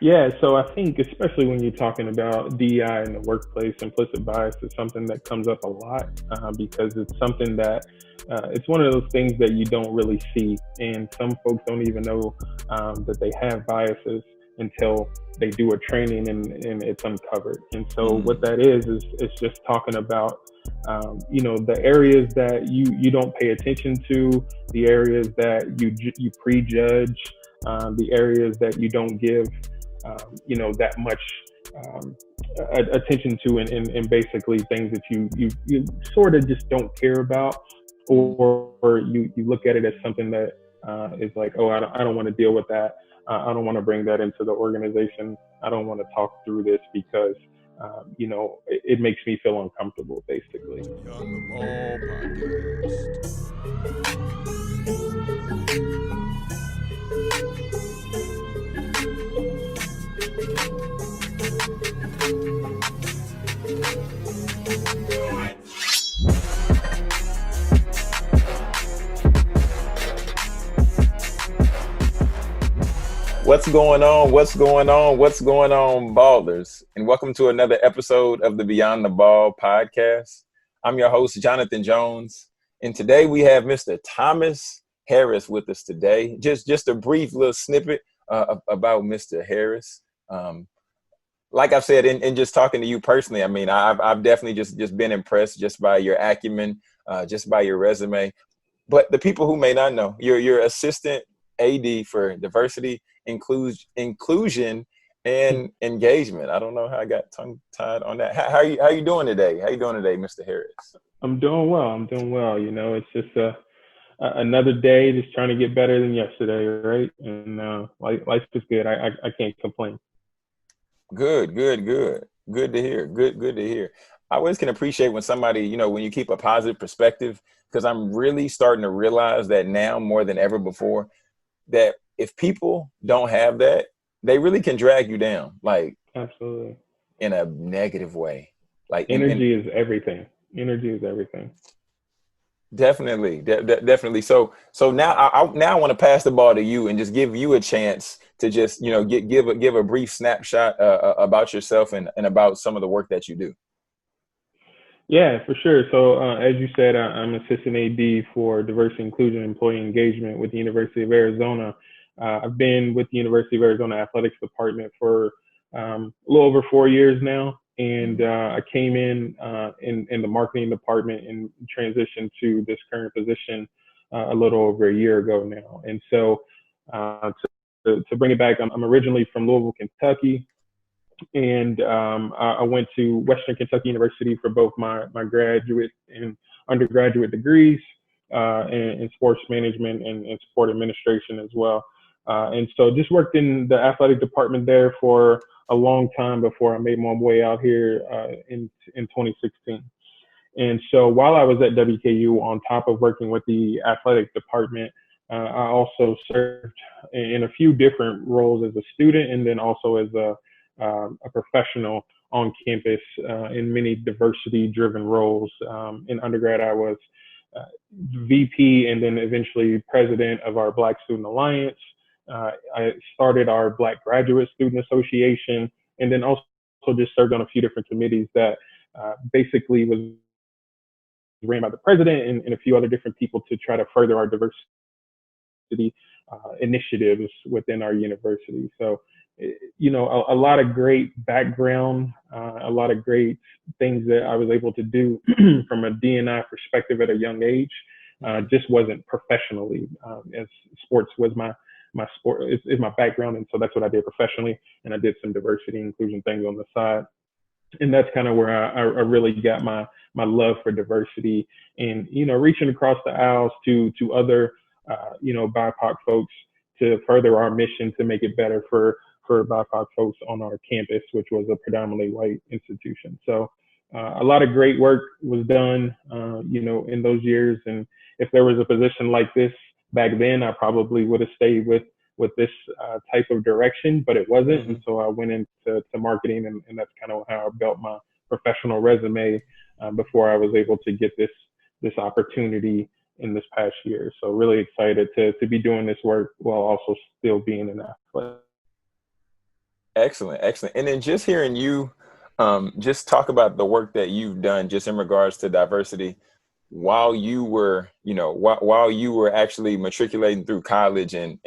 Yeah, so I think especially when you're talking about DEI in the workplace, implicit bias is something that comes up a lot because it's something that it's one of those things that you don't really see, and some folks don't even know that they have biases until they do a training and it's uncovered. And so what Mm, that is it's just talking about the areas that you don't pay attention to, the areas that you prejudge, the areas that you don't give that much um, attention to, and basically things that you sort of just don't care about, mm. or you look at it as something that is like, oh, I don't want to deal with that. I don't want to bring that into the organization. I don't want to talk through this because it makes me feel uncomfortable, basically. Beyond the Ball podcast. What's going on? What's going on? What's going on, ballers? And welcome to another episode of the Beyond the Ball podcast. I'm your host, Jonathan Jones. And today we have Mr. Thomas Harris with us today. Just a brief little snippet about Mr. Harris. Like I've said, in just talking to you personally, I mean, I've definitely just been impressed just by your acumen, just by your resume. But the people who may not know, you're assistant AD for diversity, inclusion, and engagement. I don't know how I got tongue tied on that. How you doing today? How you doing today, Mr. Harris? I'm doing well. I'm doing well. It's just another day, just trying to get better than yesterday, right? And life is good. I can't complain. Good to hear. Good to hear. I always can appreciate when somebody, when you keep a positive perspective, because I'm really starting to realize that now more than ever before, that if people don't have that, they really can drag you down, like Absolutely. in a negative way. Like in Energy is everything. Energy is everything. definitely. So now I want to pass the ball to you and just give you a chance to just give a brief snapshot about yourself and about some of the work that you do. Yeah, for sure. So, as you said, I'm assistant AD for diversity, inclusion, and employee engagement with the University of Arizona. I've been with the University of Arizona Athletics Department for a little over 4 years now, and Mm, I came in the marketing department and transitioned to this current position a little over a year ago now. And so, to bring it back, I'm originally from Louisville, Kentucky, and I went to Western Kentucky University for both my graduate and undergraduate degrees in sports management and sport administration as well. And so just worked in the athletic department there for a long time before I made my way out here in 2016. And so while I was at WKU, on top of working with the athletic department, I also served in a few different roles as a student and then also as a professional on campus in many diversity driven roles. In undergrad, I was VP and then eventually president of our Black Student Alliance. I started our Black Graduate Student Association, and then also just served on a few different committees that basically was ran by the president and a few other different people to try to further our diversity initiatives within our university. So, a lot of great background, a lot of great things that I was able to do from a D&I perspective at a young age. mm, Just wasn't professionally, as sports was my sport is my background, and so that's what I did professionally. And I did some diversity and inclusion things on the side, and that's kind of where I really got my love for diversity, and reaching across the aisles to other BIPOC folks to further our mission to make it better for BIPOC folks on our campus, which was a predominantly white institution. So a lot of great work was done, in those years. And if there was a position like this back then, I probably would have stayed with this type of direction, but it wasn't. And mhm. so I went into marketing, and that's kind of how I built my professional resume before I was able to get this opportunity in this past year. So really excited to be doing this work while also still being an athlete. Excellent, excellent. And then just hearing you just talk about the work that you've done just in regards to diversity while you were, while you were actually matriculating through college and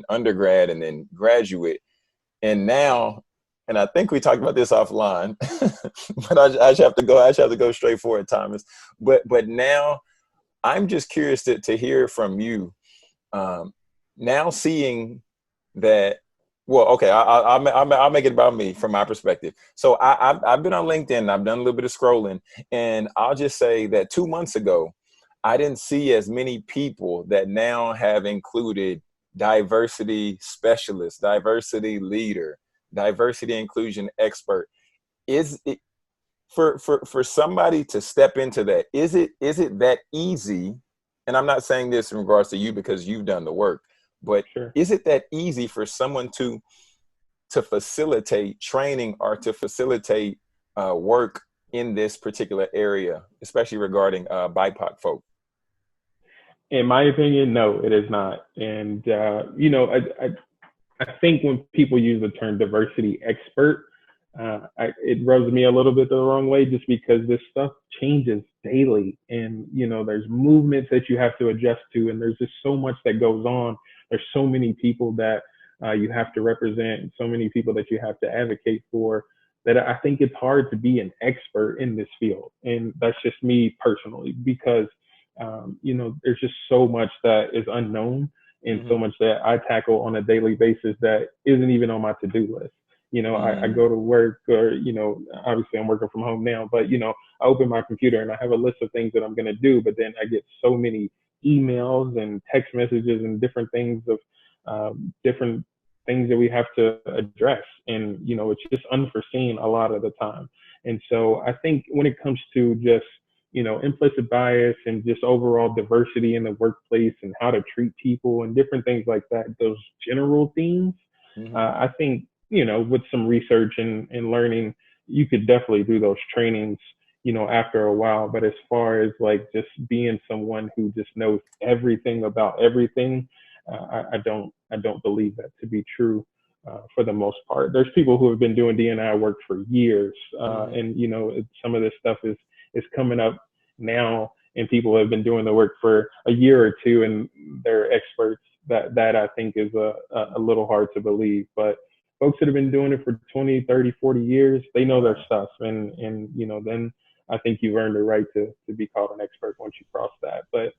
undergrad and then graduate. And now, and I think we talked about this offline, but I just have to go, I just have to go straight for it, Thomas. But now I'm just curious to hear from you. Um, Now seeing that, well, okay, I'll make it about me from my perspective. So I've been on LinkedIn, I've done a little bit of scrolling, and I'll just say that 2 months ago, I didn't see as many people that now have included diversity specialist, diversity leader, diversity inclusion expert. Is it for somebody to step into that? Is it that easy? And I'm not saying this in regards to you because you've done the work, but Sure. is it that easy for someone to facilitate training or to facilitate work in this particular area, especially regarding BIPOC folk? In my opinion, no, it is not. And I think when people use the term diversity expert, it rubs me a little bit the wrong way just because this stuff changes daily. And, there's movements that you have to adjust to, and there's just so much that goes on. There's so many people that you have to represent, so many people that you have to advocate for, that I think it's hard to be an expert in this field. And that's just me personally, because, there's just so much that is unknown and so Mm-hmm. much that I tackle on a daily basis that isn't even on my to-do list. I Mm, go to work, or, obviously I'm working from home now, but, I open my computer and I have a list of things that I'm going to do, but then I get so many emails and text messages and different things of different things that we have to address. And, it's just unforeseen a lot of the time. And so I think when it comes to just, implicit bias and just overall diversity in the workplace and how to treat people and different things like that, those general themes, mm-hmm. I think, with some research and learning, you could definitely do those trainings, after a while. But as far as like just being someone who just knows everything about everything, I don't believe that to be true. For the most part, there's people who have been doing DNI work for years, Mm-hmm. and some of this stuff is coming up now, and people have been doing the work for a year or two, and they're experts. That I think is a little hard to believe, but folks that have been doing it for 20, 30, 40 years, they know their Right. stuff, and then I think you've earned the right to be called an expert once you cross that. But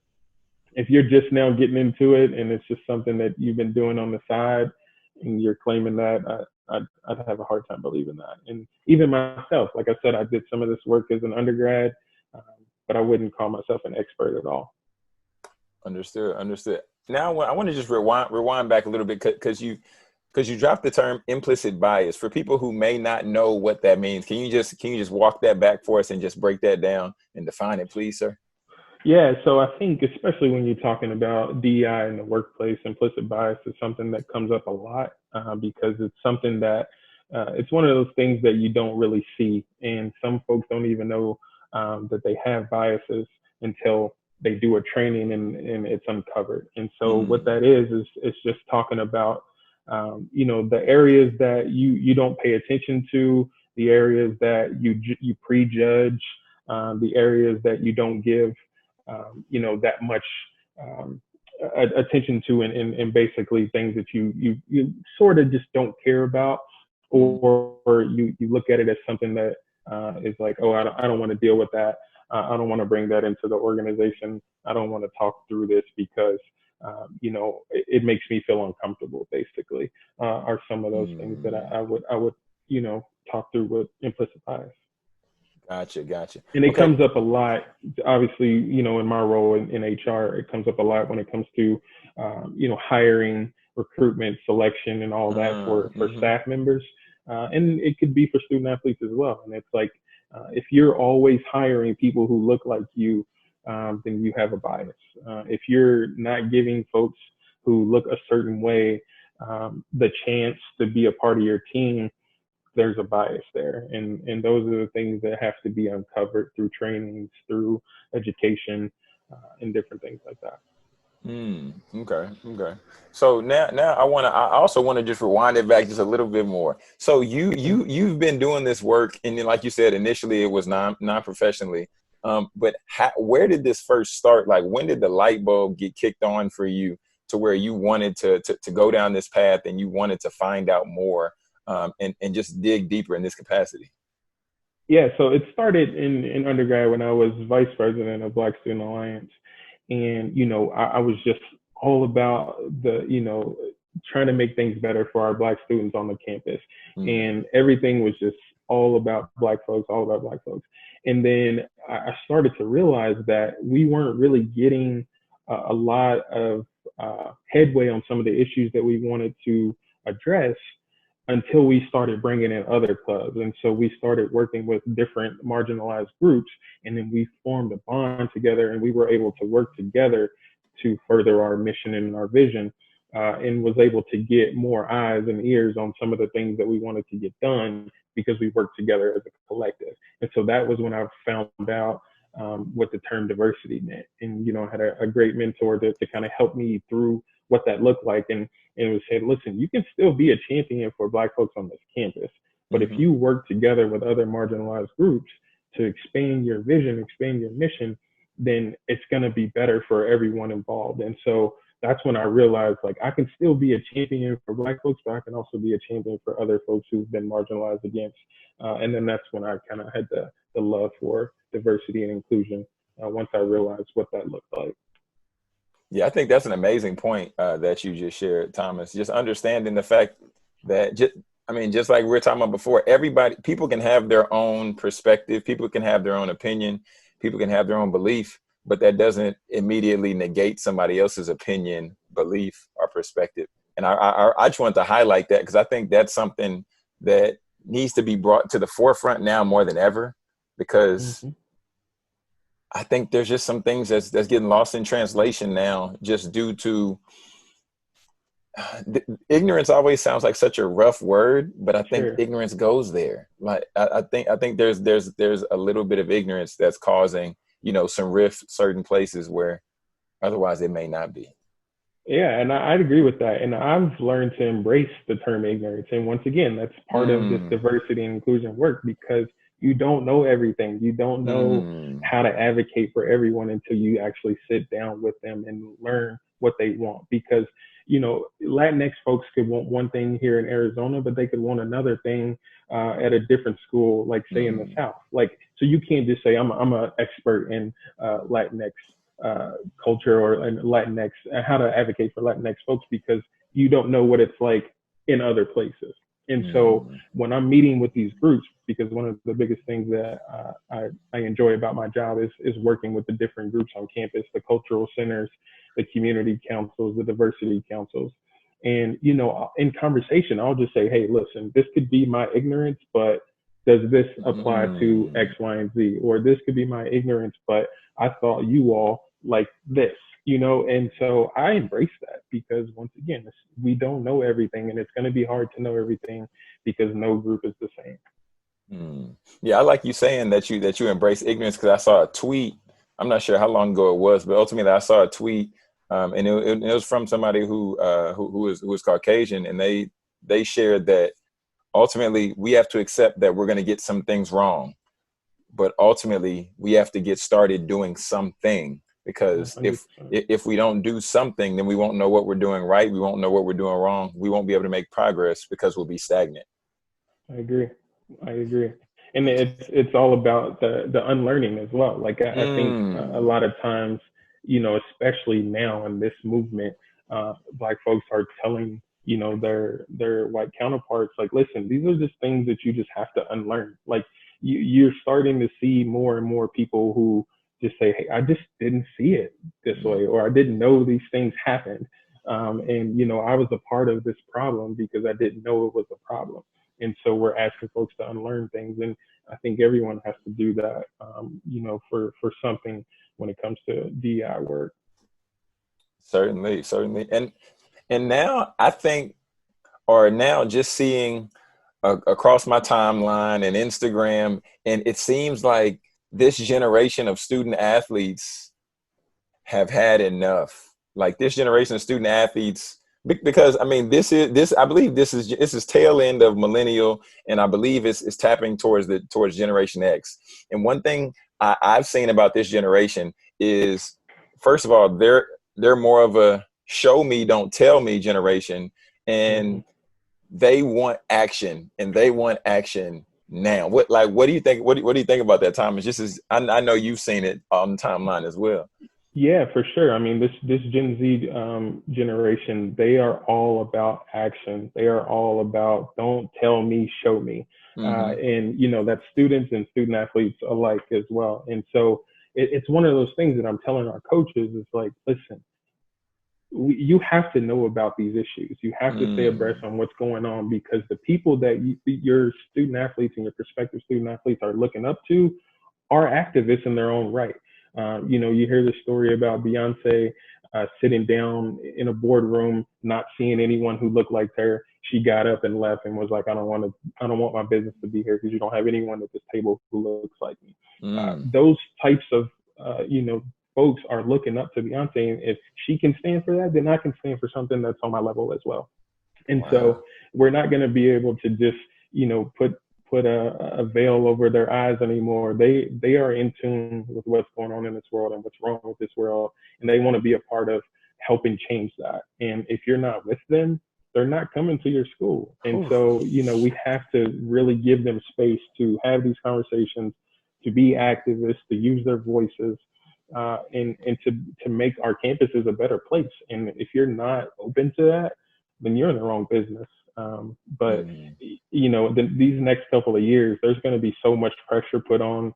if you're just now getting into it and it's just something that you've been doing on the side and you're claiming that, I'd have a hard time believing that. And even myself, like I said, I did some of this work as an undergrad, um, but I wouldn't call myself an expert at all. Understood. Understood. Now I want to just rewind back a little bit because you dropped the term implicit bias for people who may not know what that means. Can you just walk that back for us and just break that down and define it, please, sir? Yeah, so I think especially when you're talking about DEI in the workplace, implicit bias is something that comes up a lot, because it's something that it's one of those things that you don't really see, and some folks don't even know that they have biases until they do a training and it's uncovered. And so what Mm, that is it's just talking about the areas that you don't pay attention to, the areas that you prejudge, the areas that you don't give that much um, attention to, and basically things that you sort of just don't care about, mm, or you look at it as something that is like, oh, I don't want to deal with that. I don't want to bring that into the organization. I don't want to talk through this because it makes me feel uncomfortable. Basically, are some of those things that mm. I would talk through with implicit bias. Gotcha. Gotcha. And it Okay. comes up a lot. Obviously, in my role in HR, it comes up a lot when it comes to hiring, recruitment, selection, and all that for Mm-hmm. staff members, and it could be for student athletes as well. And it's like, if you're always hiring people who look like you, then you have a bias. If you're not giving folks who look a certain way the chance to be a part of your team, there's a bias there. And those are the things that have to be uncovered through trainings, through education, and different things like that. Okay. Okay. So now I also want to just rewind it back just a little bit more. So Mhm. you've been doing this work, and then, like you said, initially it was non-professionally. But where did this first start? Like, when did the light bulb get kicked on for you to where you wanted to go down this path and you wanted to find out more, and just dig deeper in this capacity? Yeah, so it started in undergrad when I was vice president of Black Student Alliance. And, I was just all about trying to make things better for our Black students on the campus. Mm, And everything was just all about Black folks, all about Black folks. And then I started to realize that we weren't really getting a lot of headway on some of the issues that we wanted to address until we started bringing in other clubs. And so we started working with different marginalized groups, and then we formed a bond together, and we were able to work together to further our mission and our vision, and was able to get more eyes and ears on some of the things that we wanted to get done because we worked together as a collective. And so that was when I found out what the term diversity meant. And, I had a great mentor to kind of help me through what that looked like. And it was said, listen, you can still be a champion for Black folks on this campus, but if hmm you work together with other marginalized groups to expand your vision, expand your mission, then it's going to be better for everyone involved. And so that's when I realized, like, I can still be a champion for Black folks, but I can also be a champion for other folks who've been marginalized against. And then that's when I kind of had the love for diversity and inclusion, once I realized what that looked like. Yeah, I think that's an amazing point that you just shared, Thomas. Just understanding the fact that just like we were talking about before, people can have their own perspective, people can have their own opinion, people can have their own belief, but that doesn't immediately negate somebody else's opinion, belief, or perspective. And I just want to highlight that because I think that's something that needs to be brought to the forefront now more than ever, because Mm-hmm. I think there's just some things that's getting lost in translation now, just due to ignorance. Always sounds like such a rough word, but I think Sure. ignorance goes there. Like I think there's a little bit of ignorance that's causing some rift certain places where otherwise it may not be. Yeah, and I'd agree with that. And I've learned to embrace the term ignorance. And once again, that's part of this Mm, diversity and inclusion work because you don't know everything. You don't know mm, how to advocate for everyone until you actually sit down with them and learn what they want. Because, Latinx folks could want one thing here in Arizona, but they could want another thing at a different school, like say in the mm. South. Like, so you can't just say, I'm an expert in Latinx uh, culture or Latinx, how to advocate for Latinx folks because you don't know what it's like in other places. And so Mm, when I'm meeting with these groups, because one of the biggest things that I enjoy about my job is working with the different groups on campus, the cultural centers, the community councils, the diversity councils. And, in conversation, I'll just say, hey, listen, this could be my ignorance, but does this apply to X, mm. Y, and Z? Or this could be my ignorance, but I thought you all like this, and so I embrace that because once again, we don't know everything and it's going to be hard to know everything because no group is the same. Mm. Yeah, I like you saying that you embrace ignorance because I saw a tweet. I'm not sure how long ago it was, but ultimately I saw a tweet, and it was from somebody who was Caucasian, and they shared that ultimately we have to accept that we're going to get some things wrong, but ultimately we have to get started doing something, because if 100%. if we don't do something, then we won't know what we're doing right. We won't know what we're doing wrong. We won't be able to make progress because we'll be stagnant. I agree. I agree. And it's all about the unlearning as well. Like I think a Mm. lot of times, especially now in this movement, Black folks are telling their white counterparts like, listen, these are just things that you just have to unlearn. Like you're starting to see more and more people who just say, hey, I just didn't see it this Mm. way, or I didn't know these things happened. And I was a part of this problem because I didn't know it was a problem. And so we're asking folks to unlearn things. And I think everyone has to do that, for something when it comes to DI work. Certainly, certainly. And now I think, or now just seeing across my timeline and Instagram, and it seems like this generation of student athletes have had enough. like this generation of student athletes, because I mean, I believe this is tail end of millennial, and I believe it's tapping towards Generation X. And one thing I've seen about this generation is, first of all, they're more of a show me, don't tell me generation, Mm-hmm. and they want action, and they want action now. What do you think? What do you think about that, Thomas? Just as I know you've seen it on the timeline as well. Yeah, for sure. I mean, this Gen Z generation, they are all about action. They are all about don't tell me, show me, Mm-hmm. and that's students and student athletes alike as well. And so it's one of those things that I'm telling our coaches is like, listen, you have to know about these issues. You have to stay abreast Mm. on what's going on because the people that your student athletes and your prospective student athletes are looking up to are activists in their own right. You hear the story about Beyonce sitting down in a boardroom, not seeing anyone who looked like her. She got up and left and was like, I don't want my business to be here because you don't have anyone at this table who looks like me. Mm. Those types of, folks are looking up to Beyonce. And if she can stand for that, then I can stand for something that's on my level as well. And Wow. so we're not going to be able to just, put a veil over their eyes anymore. They are in tune with what's going on in this world and what's wrong with this world, and they want to be a part of helping change that. And if you're not with them, they're not coming to your school. And Whew. so, we have to really give them space to have these conversations, to be activists, to use their voices, and to make our campuses a better place. And if you're not open to that, then you're in the wrong business. But Mm. these next couple of years, there's going to be so much pressure put on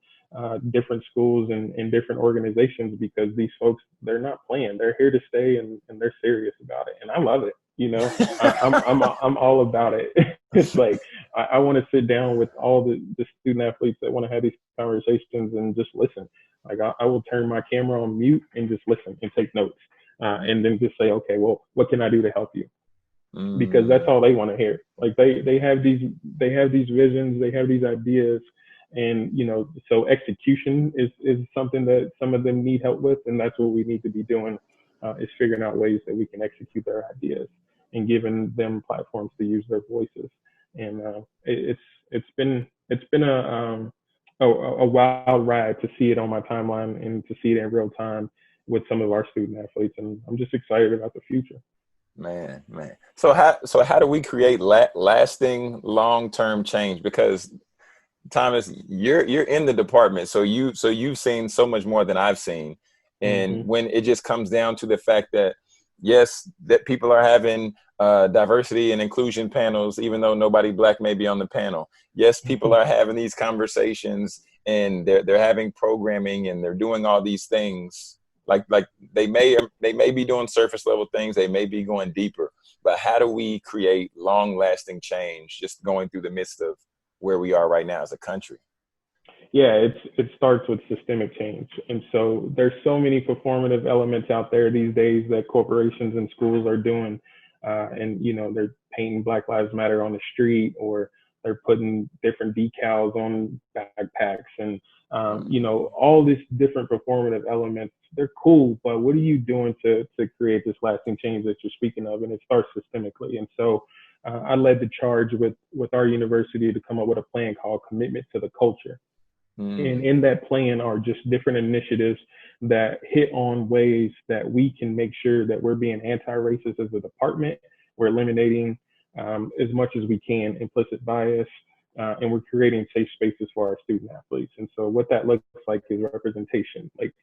different schools and different organizations because these folks, they're not playing. They're here to stay, and they're serious about it. And I love it. I'm all about it. It's like I want to sit down with all the student athletes that want to have these conversations and just listen. Like I will turn my camera on mute and just listen and take notes, and then just say, okay, well, what can I do to help you? Because that's Mm. all they want to hear. Like they have these visions, they have these ideas, and so execution is something that some of them need help with, and that's what we need to be doing, is figuring out ways that we can execute their ideas and giving them platforms to use their voices. And it's been a wild ride to see it on my timeline and to see it in real time with some of our student athletes, and I'm just excited about the future. Man. So how do we create lasting long-term change? Because Thomas, you're in the department, so you've seen so much more than I've seen. And Hmm. when it just comes down to the fact that yes, that people are having diversity and inclusion panels, even though nobody black may be on the panel. Yes, people are having these conversations, and they're having programming, and they're doing all these things. Like they may be doing surface level things, they may be going deeper. But how do we create long lasting change just going through the midst of where we are right now as a country? Yeah, it starts with systemic change, and so there's so many performative elements out there these days that corporations and schools are doing, and they're painting Black Lives Matter on the street, or they're putting different decals on backpacks, and Mm. all these different performative elements. They're cool, but what are you doing to create this lasting change that you're speaking of? And it starts systemically, and so. I led the charge with our university to come up with a plan called Commitment to the Culture, and Mm. in that plan are just different initiatives that hit on ways that we can make sure that we're being anti-racist as a department. We're eliminating as much as we can implicit bias, and we're creating safe spaces for our student athletes. And so what that looks like is representation. Like,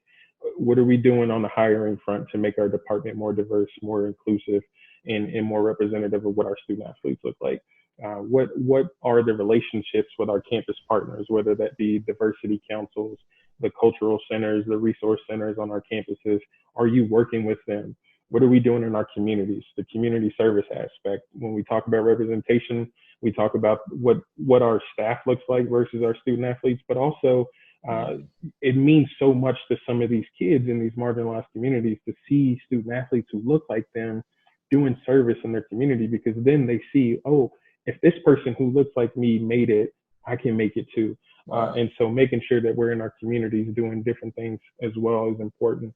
what are we doing on the hiring front to make our department more diverse, more inclusive, and more representative of what our student athletes look like? What are the relationships with our campus partners, whether that be diversity councils, the cultural centers, the resource centers on our campuses? Are you working with them? What are we doing in our communities? The community service aspect. When we talk about representation, we talk about what our staff looks like versus our student athletes, but also uh, Mm. it means so much to some of these kids in these marginalized communities to see student athletes who look like them doing service in their community, because then they see, oh, if this person who looks like me made it, I can make it too. Wow. And so making sure that we're in our communities doing different things as well is important.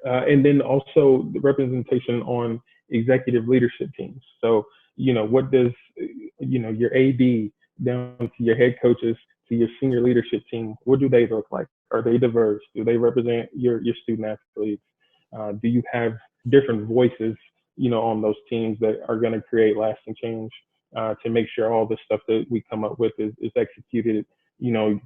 And then also the representation on executive leadership teams. So, what does, your AD down to your head coaches to your senior leadership team, what do they look like? Are they diverse? Do they represent your student athletes? Do you have different voices, on those teams that are going to create lasting change to make sure all the stuff that we come up with is executed,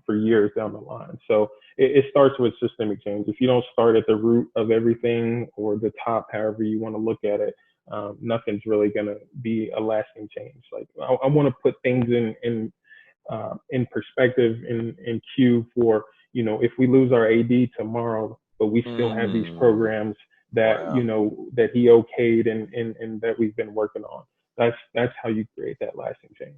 for years down the line. So it starts with systemic change. If you don't start at the root of everything or the top, however you want to look at it, nothing's really going to be a lasting change. Like I want to put things in perspective in queue for, if we lose our AD tomorrow, but we still have these programs that, Wow. that he okayed and that we've been working on. That's how you create that lasting change.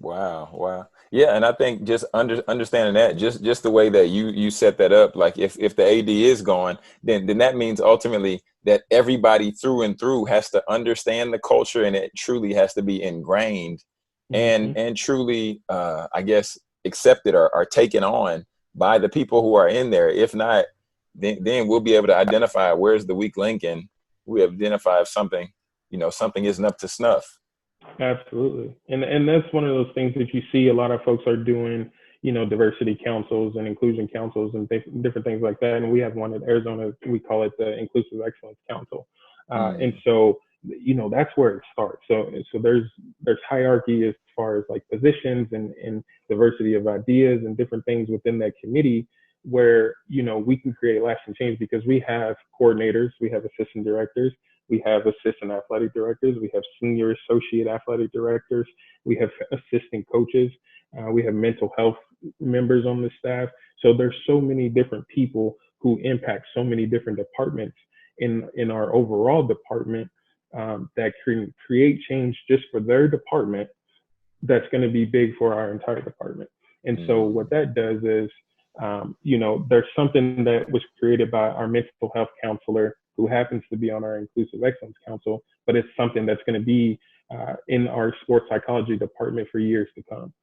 Wow, wow. Yeah, and I think just understanding that, just the way that you set that up, like if the AD is gone, then that means ultimately that everybody through and through has to understand the culture, and it truly has to be ingrained Mm-hmm. and truly I guess accepted or taken on by the people who are in there. If not, then we'll be able to identify where's the weak link, and we identify if something, something isn't up to snuff. Absolutely. And that's one of those things that you see a lot of folks are doing, diversity councils and inclusion councils and different things like that. And we have one in Arizona, we call it the Inclusive Excellence Council. And Mm, so, that's where it starts. So there's hierarchy as far as like positions and diversity of ideas and different things within that committee where, we can create lasting change because we have coordinators, we have assistant directors, we have assistant athletic directors. We have senior associate athletic directors. We have assistant coaches. We have mental health members on the staff. So there's so many different people who impact so many different departments in our overall department that can create change just for their department. That's going to be big for our entire department. And so what mm, that does is, there's something that was created by our mental health counselor who happens to be on our Inclusive Excellence Council, but it's something that's going to be in our sports psychology department for years to come.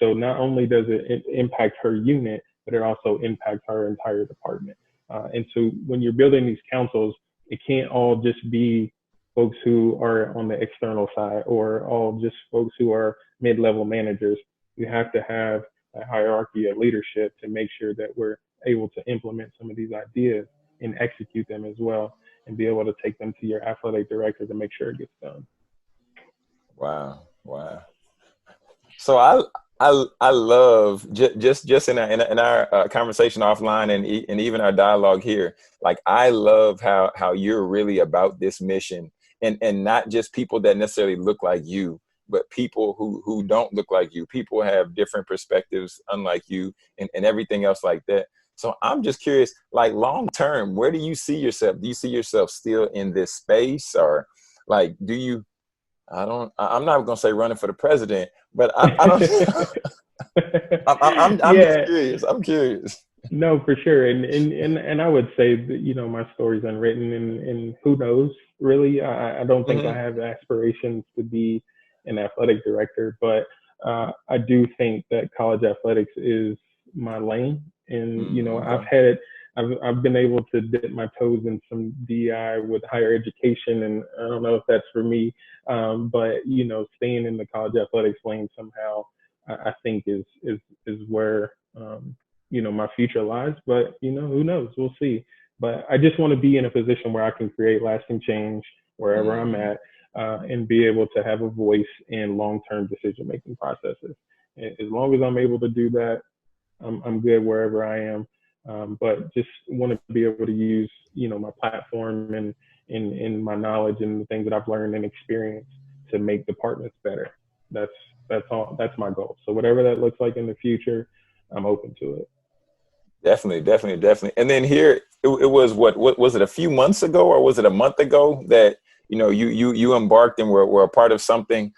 So not only does it impact her unit, but it also impacts our entire department. And so when you're building these councils, it can't all just be folks who are on the external side or all just folks who are mid-level managers. You have to have a hierarchy of leadership to make sure that we're able to implement some of these ideas and execute them as well and be able to take them to your athletic director to make sure it gets done. wow, wow. So I love just in our conversation offline and even our dialogue here. Like I love how you're really about this mission, and not just people that necessarily look like you, but people who don't look like you. People have different perspectives, unlike you, and everything else like that. So I'm just curious, like long term, where do you see yourself? Do you see yourself still in this space, or like do you? I'm not gonna say running for the president, but I don't. I'm just Yeah, curious. I'm curious. no, for sure. And I would say that, my story's unwritten and who knows, really. I don't think I Hmm. have aspirations to be an athletic director, but I do think that college athletics is my lane. And, Okay. I've been able to dip my toes in some DI with higher education, and I don't know if that's for me. But, staying in the college athletics lane somehow, I think is where, my future lies. But who knows? We'll see. But I just want to be in a position where I can create lasting change wherever I'm Mm, at, and be able to have a voice in long-term decision-making processes. As long as I'm able to do that, I'm good wherever I am. But just want to be able to use, my platform and my knowledge and the things that I've learned and experienced to make departments better. That's that's all. That's my goal. So whatever that looks like in the future, I'm open to it. definitely, definitely, definitely. And then here it was what was it a few months ago or was it a month ago that you embarked and were a part of something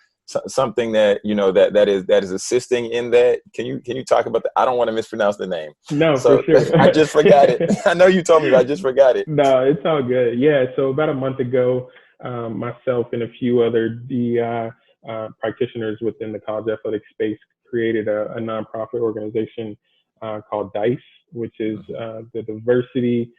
something that that is assisting in that. Can you talk about that? I don't want to mispronounce the name, No, for so sure. I just forgot it. I know you told me, but I just forgot it. No, it's all good. Yeah, so about a month ago, myself and a few other DEI practitioners within the college athletic space created a nonprofit organization called DICE, which is the Diversity,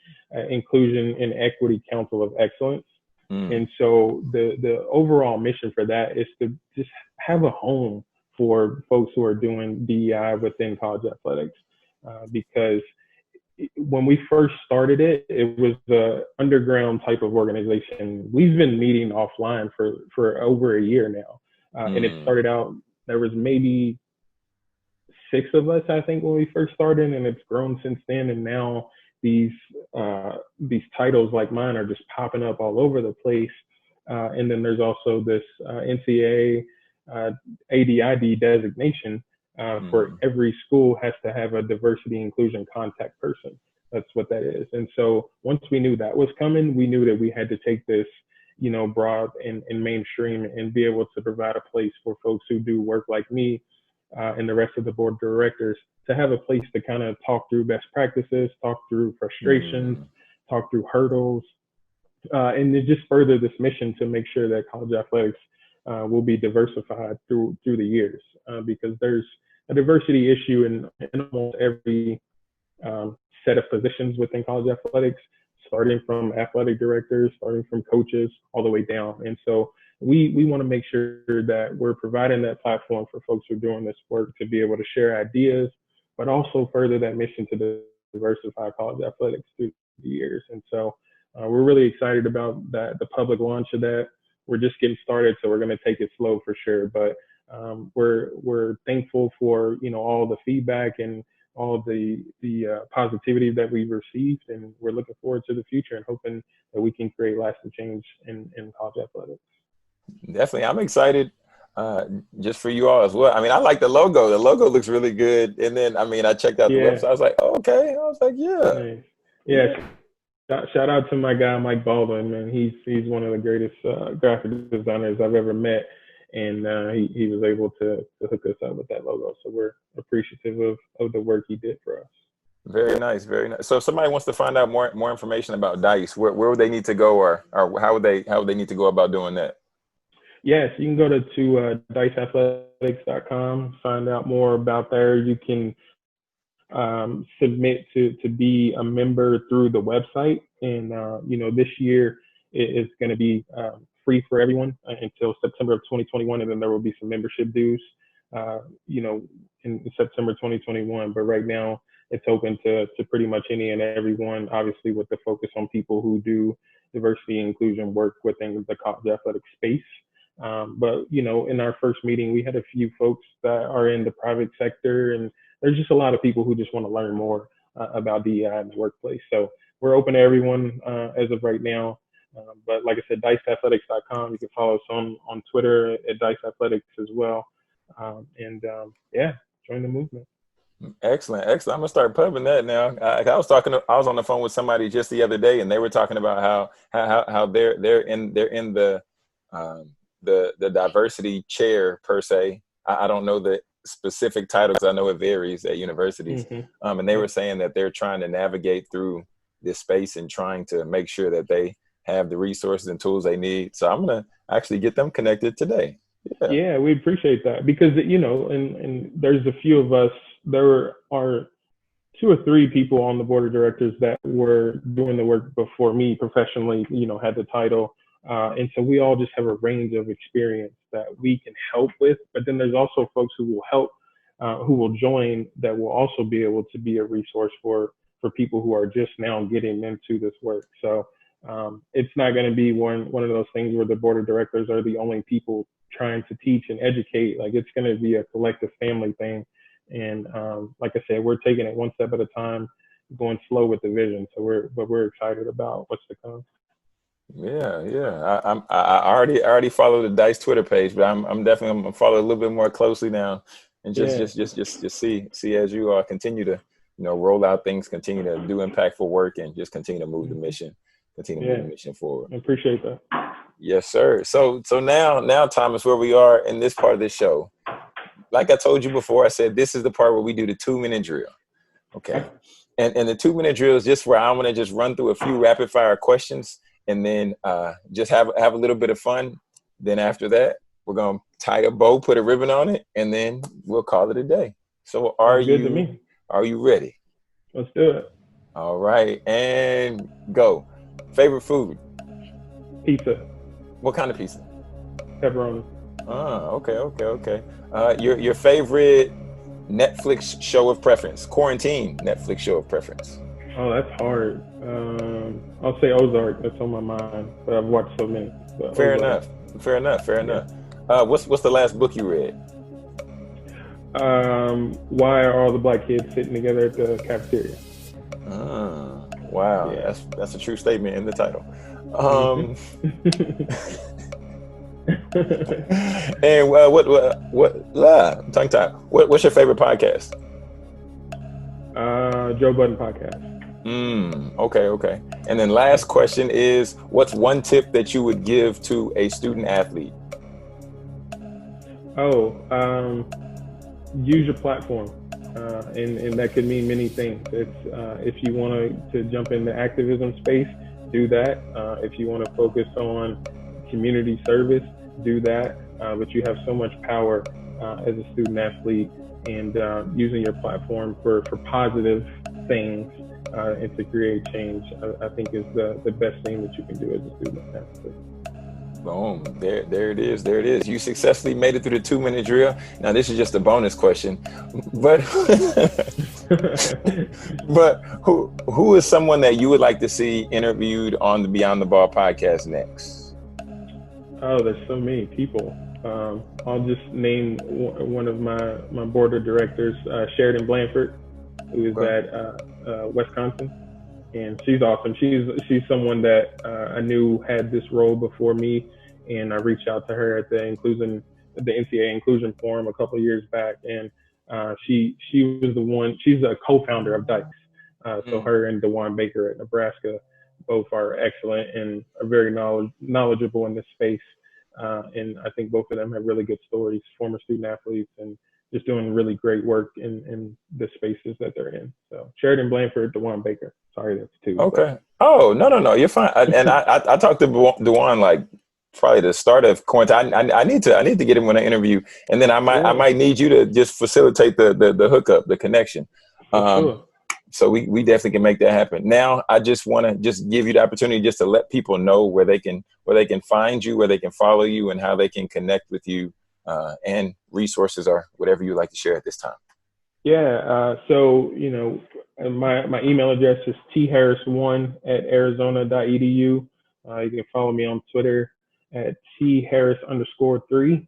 Inclusion, and Equity Council of Excellence. And so the overall mission for that is to just have a home for folks who are doing DEI within college athletics, because when we first started it, it was the underground type of organization. We've been meeting offline for over a year now, and it started out. There was maybe 6 of us, I think, when we first started, and it's grown since then. And now these titles like mine are just popping up all over the place. And then there's also this NCAA ADID designation for every school has to have a diversity inclusion contact person. That's what that is. And so once we knew that was coming, we knew that we had to take this, broad and mainstream and be able to provide a place for folks who do work like me and the rest of the board of directors to have a place to kind of talk through best practices, talk through frustrations, talk through hurdles, and then just further this mission to make sure that college athletics will be diversified through the years, because there's a diversity issue in almost every set of positions within college athletics, starting from athletic directors, starting from coaches, all the way down. And so we want to make sure that we're providing that platform for folks who are doing this work to be able to share ideas, but also further that mission to diversify college athletics through the years. And so we're really excited about that, the public launch of that. We're just getting started, so we're going to take it slow for sure. But we're thankful for all the feedback and all of the positivity that we've received, and we're looking forward to the future and hoping that we can create lasting change in college athletics. Definitely, I'm excited just for you all as well. I mean, I like the logo. The logo looks really good. And then, I checked out the website. I was like, oh, okay. I was like, yeah. Nice. Yeah. Shout out to my guy, Mike Baldwin, man. He's one of the greatest graphic designers I've ever met. And he was able to hook us up with that logo. So we're appreciative of the work he did for us. Very nice, very nice. So if somebody wants to find out more information about DICE, where would they need to go, or how would they need to go about doing that? Yes, you can go to diceathletics.com, find out more about there. You can submit to be a member through the website. And, this year it's going to be free for everyone until September of 2021. And then there will be some membership dues, in September 2021. But right now it's open to pretty much any and everyone, obviously with the focus on people who do diversity and inclusion work within the college athletic space. But in our first meeting, we had a few folks that are in the private sector, and there's just a lot of people who just want to learn more about DEI in the workplace. So we're open to everyone as of right now. But like I said, diceathletics.com. You can follow us on Twitter at Dice Athletics as well. Join the movement. Excellent. I'm gonna start pubbing that now. I was on the phone with somebody just the other day, and they were talking about how they're in the diversity chair per se. I don't know the specific title because I know it varies at universities. And they were saying that they're trying to navigate through this space and trying to make sure that they have the resources and tools they need. So I'm gonna actually get them connected today. Yeah, we appreciate that because and there's a few of us. There are 2 or 3 people on the board of directors that were doing the work before me professionally. Had the title. And so we all just have a range of experience that we can help with, but then there's also folks who will help, who will join, that will also be able to be a resource for people who are just now getting into this work. So it's not going to be one of those things where the board of directors are the only people trying to teach and educate. Like, it's going to be a collective family thing. And like I said, we're taking it one step at a time, going slow with the vision. So we're excited about what's to come. Yeah. I already follow the DICE Twitter page, but I'm definitely gonna follow a little bit more closely now, and just see as you continue to roll out things, continue to do impactful work, and just continue to move the mission, move the mission forward. I appreciate that. Yes, sir. So now, Thomas, where we are in this part of the show, like I told you before, I said this is the part where we do the 2-minute drill. Okay, and the 2-minute drill is just where I'm gonna just run through a few rapid fire questions. And then just have a little bit of fun. Then after that, we're gonna tie a bow, put a ribbon on it, and then we'll call it a day. So are you Are you ready? Let's do it. All right, and go. Favorite food? Pizza, What kind of pizza? pepperoni. Okay. Your favorite Netflix show of preference? Quarantine Netflix show of preference. Oh, that's hard. I'll say Ozark. That's on my mind, but I've watched so many. But Fair Ozark. enough. Fair enough. Fair Yeah. enough. What's the last book you read? Why are all the black kids sitting together at the cafeteria? Wow, Yeah. that's a true statement in the title. And tongue tie. What's your favorite podcast? Joe Budden podcast. Okay. And then last question is, what's one tip that you would give to a student athlete? Use your platform, and that could mean many things. It's if you want to jump in the activism space, do that. If you want to focus on community service, do that. But you have so much power as a student athlete, and using your platform for positive things and to create change, I think is the best thing that you can do as a student athlete. Boom. There it is. There it is. You successfully made it through the 2-minute drill. Now, this is just a bonus question, but but who is someone that you would like to see interviewed on the Beyond the Ball podcast next? Oh, there's so many people. I'll just name one of my board of directors, Sheridan Blanford, who is at Wisconsin. And she's awesome. She's someone that I knew had this role before me, and I reached out to her at the NCAA Inclusion Forum a couple of years back, and she was the one. She's a co-founder of Dykes. So her and DeJuan Baker at Nebraska both are excellent and are very knowledgeable in this space. And I think both of them have really good stories, former student athletes, and just doing really great work in the spaces that they're in. So Sheridan Blanford, DeJuan Baker. Sorry, that's two. Okay. Oh, no, you're fine. I talked to DeJuan like probably the start of quarantine. I need to get him on an interview, and then I might need you to just facilitate the hookup, the connection. Sure. So we definitely can make that happen. Now, I just want to just give you the opportunity just to let people know where they can find you, where they can follow you, and how they can connect with you, and resources or whatever you'd like to share at this time. Yeah. So, my email address is tharris1@arizona.edu. You can follow me on Twitter at tharris_3,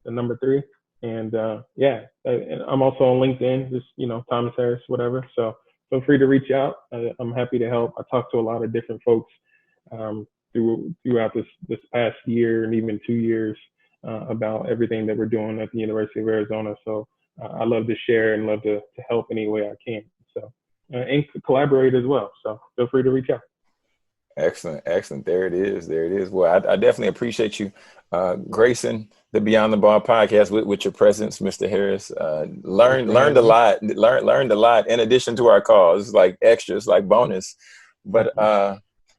the number 3. And and I'm also on LinkedIn, just, Thomas Harris, whatever. So feel free to reach out. I'm happy to help. I talked to a lot of different folks throughout this past year and even 2 years about everything that we're doing at the University of Arizona. So I love to share and love to help any way I can. So and collaborate as well. So feel free to reach out. Excellent. There it is. Well, I definitely appreciate you gracing the Beyond the Ball podcast with your presence, Mr. Harris. Learned a lot. Learned a lot in addition to our calls. It's like extras, like bonus. But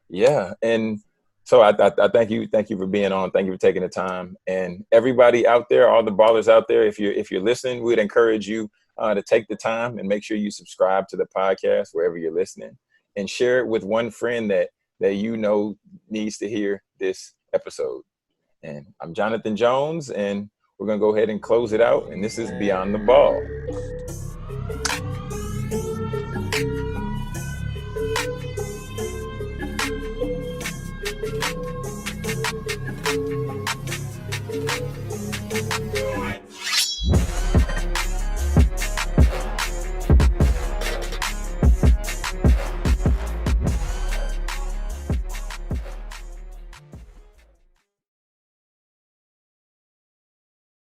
yeah, and so I thank you for being on. Thank you for taking the time. And everybody out there, all the ballers out there, if you're listening, we'd encourage you to take the time and make sure you subscribe to the podcast wherever you're listening, and share it with one friend that needs to hear this episode. And I'm Jonathan Jones, and we're going to go ahead and close it out. And this is Beyond the Ball.